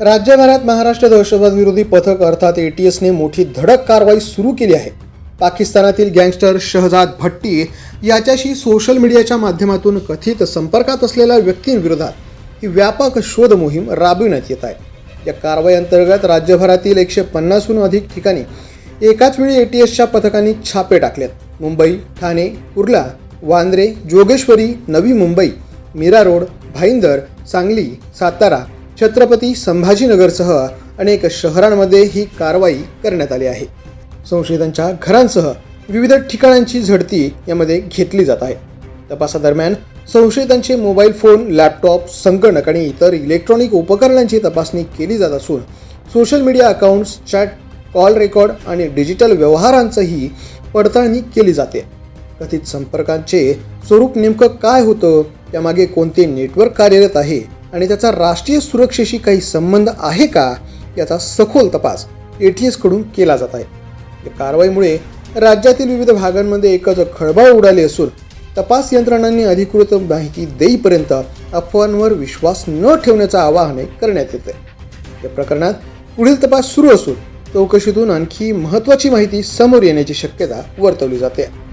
राज्यभरात महाराष्ट्र दहशतवाद विरोधी पथक अर्थात एटीएसने मोठी धडक कारवाई सुरू केली आहे. पाकिस्तानातील गँगस्टर शहजाद भट्टी याच्याशी सोशल मीडियाच्या माध्यमातून कथित संपर्कात असलेल्या व्यक्तींविरोधात ही व्यापक शोध मोहीम राबविण्यात येत आहे. या कारवाई अंतर्गत राज्यभरातील 150हून अधिक ठिकाणी एकाच वेळी एटीएसच्या पथकांनी छापे टाकलेत. मुंबई, ठाणे, कुर्ला, वांद्रे, जोगेश्वरी, नवी मुंबई, मीरा रोड, भाईंदर, सांगली, सातारा, छत्रपती संभाजीनगरसह अनेक शहरांमध्ये ही कारवाई करण्यात आली आहे. संशयितांच्या घरांसह विविध ठिकाणांची झडती यामध्ये घेतली जात आहे. तपासादरम्यान संशयितांचे मोबाईल फोन, लॅपटॉप, संगणक आणि इतर इलेक्ट्रॉनिक उपकरणांची तपासणी केली जात असून social media accounts, chat, call record आणि डिजिटल व्यवहारांचीही पडताळणी केली जाते. कथित संपर्कांचे स्वरूप नेमकं काय होतं, त्यामागे कोणते नेटवर्क कार्यरत आहे आणि त्याचा राष्ट्रीय सुरक्षेशी काही संबंध आहे का, याचा सखोल तपास एटीएसकडून केला जात आहे. या कारवाईमुळे राज्यातील विविध भागांमध्ये एकच खळबळ उडाली असून तपास यंत्रणांनी अधिकृत माहिती देईपर्यंत अफवांवर विश्वास न ठेवण्याचं आवाहन करण्यात येते. या प्रकरणात पुढील तपास सुरू असून चौकशीतून आणखी महत्त्वाची माहिती समोर येण्याची शक्यता वर्तवली जाते.